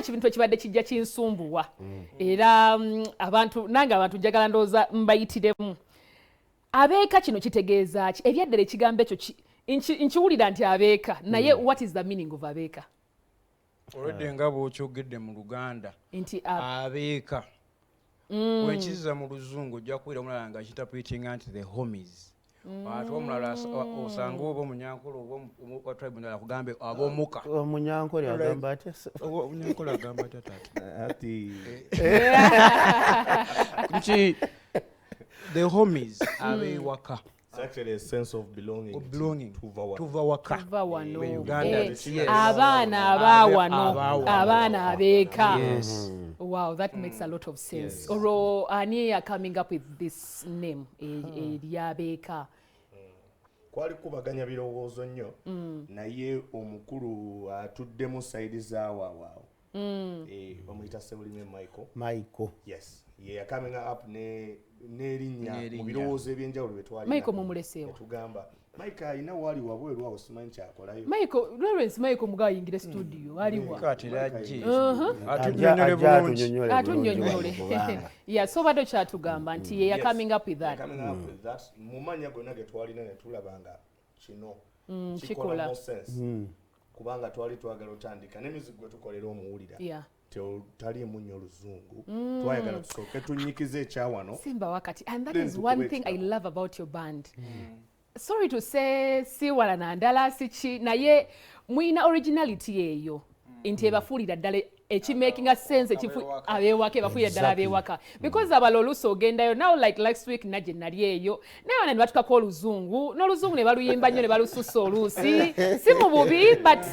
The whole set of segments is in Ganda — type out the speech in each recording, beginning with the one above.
ekintu ekibadde kijja kinsumbuwa era abantu njagala ndowooza mbayitiremu abeeka kino kitegeeza ki ebyaddala ekigambo ekyo nkiwulira nti abeeka naye what is the meaning of abeeka olwedde nga bw'okyogedde mu Luganda nti abeeka bwekiza mu Luzungu ojja kuwulira omulala nga kitapuitinga nti the homies ate omulala osanga oba omunyankole oba tribe endala kugambe ab'omuka omunyankole agamba atya omunyankole agamba atya taata ati the homies ab'ewaka. It's actually a sense of belonging. Tuva waka. Tuva wano. Uganda. Abaana abawano. Abaana abeeka. Yes. Wow, that makes a lot of sense. Yes. Oro ani are coming up with this name, Eryabeeka. Kwali kubaganya birowoozo nnyo naye omukulu atuddemu side zaawaawaawo bamuyita Sebulime Michael. Yes. Yeah, coming up n'erinnya mu birowoozo ebyenjawulo bye twalina. Michael mumuleseewo. Tugamba Michael alina wali wabweru awo simanyi kyakolayo. Michael muga ayingira studio aliwa. Katirajje. Atunnyonnyole bulungi. Atunnyonnyole. Yeah, so bado kyatugamba nti ye coming up with that. Coming up with that. Mumanya gonna ge twalina ne tulabanga kino. Kikola. Kubanga twali twagala otandika n'emizigo tukolera omuwulira. Yeah. Tali munyo Luzungu twayagala tusooke tunyikize ekyawano Simba wakati, and that is one thing I love about your band. Sorry to say si wala na ndala sichi naye muina originality eyo nti ebafuulira ddala making a sense abewaka bafuulira ddala abewaka because abaloluso ogendayo now like last week naje nali eyo naye ne batukako oluzungu n'oluzungu ne baluyimba nnyo ne balususa oluusi si mu bubi but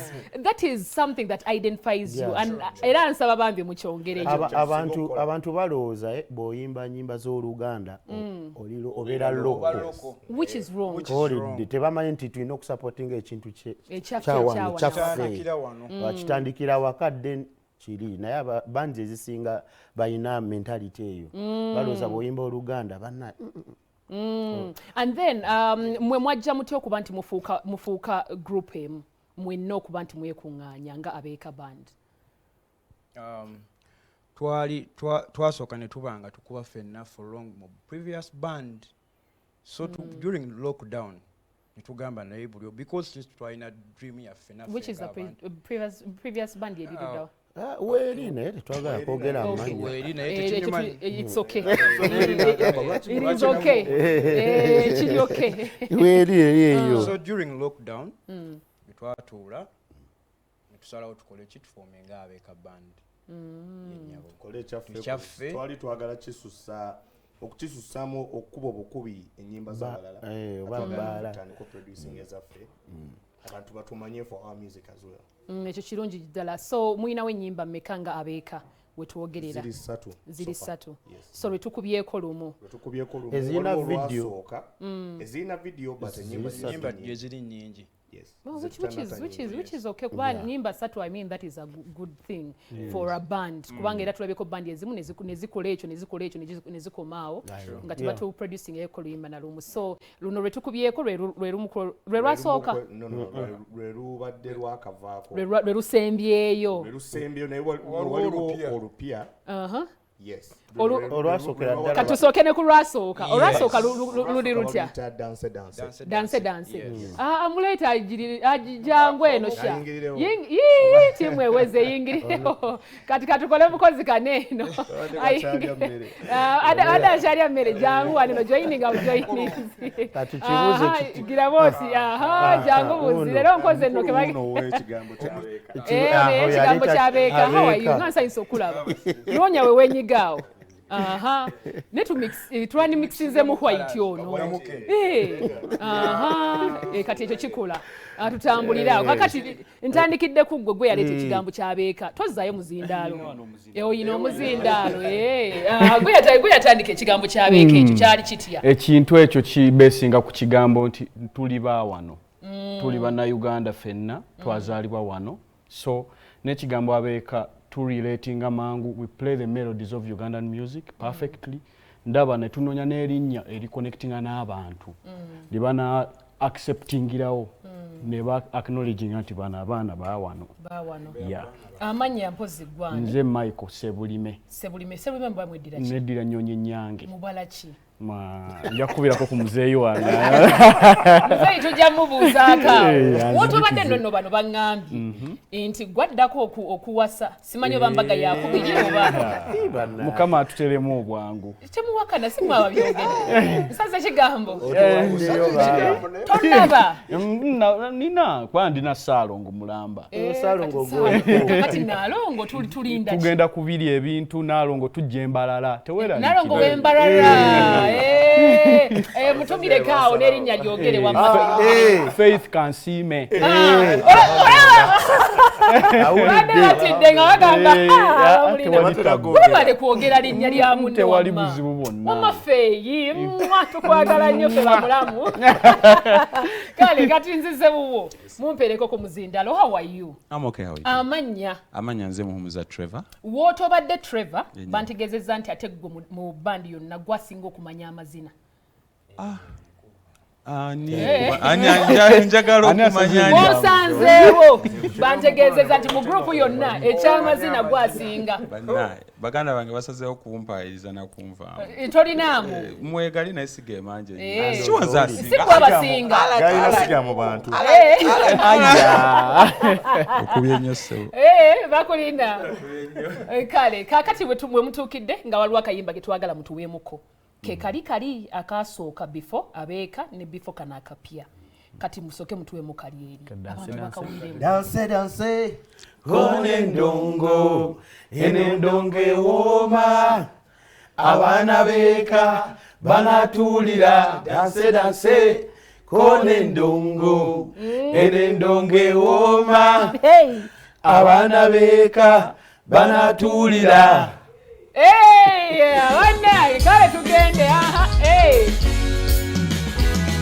that is something that identifies you and era nsaba bambi mukyongereyo abantu balowooza bw'oyimba nnyimba z'Oluganda obeera local which is wrong tebamanyi nti tulina okusupportinga ekintu kyaffe wakitandikira wakadde kiri naye banji ezisinga balina mentality eyo balowooza bw'oyimba Oluganda banna and then mwe mwajja mutya okuba nti mufuuka group emu mwenna okuba nti mwekuŋŋaanya nga Abeeka band twasooka ne tuba nga tukuba ffenna for long mu previous band so during lockdown netugamba naye buli because twalina dream yaffe naffe which is the previous band yediddawo weeri naye tetwagala kwogera amannya it's okay it is okay kiri okay weeri eyo so during lockdown netwatuula netusalawo tukole ekitufoome nga Abeeka band tukole ekyaffe twali twagala kisusa okukisusamu okukuba obukubi ennyimba z'abalala tutandika producing ezaffe abantu batumanye for our music as well ekyo kirungi ddala so muyinawo ennyimba mmeka nga Abeeka wetwogerera ziri ssatu so lwetukubyeko lumu ezirina video but ennyimba ziri nnyingi which is okay kuba nyimba ssatu I mean that is a good thing for a band kubanga era tulabeko band ezimu nezikola ekyo nezikomaawo nga tibatu producing eko luyimba na lumu so luno lwetukubyeko lwe lwasooka lwe lubadde lwakavaako lwe lusembyeyo naye waliwo olupya yes olwasokera ddala katusooke ne ku lwasooka olwasooka luli lutya danse amuleeta jangu eno sha timu eweze yingirireho kati katukole mukozi kaneeno ada akyalya mmere jangu waneno joininga bujoininzi kati kibuze gira boosi jangu buzi lero nkoze ennoke ekigambo ky'Abeeka how are you ngansanyisa okulaba noonya wewenyigaawo twani mixinzemu white ono kati ekyo kikola tutambulira kakati ntandikidde ku gwe yaleeta ekigambo ky'Abeeka tozaayo muzindaalo oyina omuzindaalo gwe yatandika ekigambo ky'Abeeka ekyo kyali kitya ekintu ekyo kibesinga ku kigambo nti tuli baawano tuli bannayuganda ffenna twazaalibwa wano so n'ekigambo Abeeka relating amangu we play the melodies of Ugandan music perfectly ndaba ne tunonya n'erinnya eri connectinga n'abantu libana acceptingirawo ne ba acknowledging nti bana abaana baawano amanya mpozi gwange nze Michael Sebulime mbamweddira ki neddira Nnyonyi Nyange mubala ki njakubirako ku muzeeyi wange muzeeyi tujja mubuuzaaka wotobadde nonno bano baŋŋambye nti gwaddako okuwasa simanyi oba mbaga yakubiri oba mukama atuteremu obwangu temuwakana simwaba byogedde nsaze kigambo tonnaba nina kuba ndina Ssaalongo mulamba kati Naalongo tulinda tugenda kubiri ebintu Naalongo tujja Embalala Naalongo w'Embalala mutumireko n'erinnya lyogere wamma Faith Kansiime batidde nga bagamba bale kwogera linnya lya munno tewali buzibu bwonna wamma feeyi tukwagala nnyo fe bamulamu kale kati nzize buwo mumpereko ku muzindalo. How are you? I'm okay. How are you? Amanya nze Muhumuza Trevor. Wotobadde Trevor bantegezezza nti ate gwe mu bandi yonna gwasinga okumanya amazina. Njagala okumanya osanzeewo bantegezezza nti mu grupu yonna ekyamazina gwasinga. Baganda bange basazeewo kumpayiriza nakunvaamu. Tolinaamu mwegali naye sigemanje sikwabasinga siga mu bantu okubye nnyo ssebo bakulina kale kakati bwe mutuukidde nga waliwo akayimba ke twagala mutuweemuko ke kali akasooka before abeeka ne before kana akapya kati musoke mutuweemu kali eri abantu bakawuliremu danse kone ndongo ene ndongo ewooma abaana beeka banatuulira danse kone ndongo ene ndongo ewooma abaana beeka banatuulira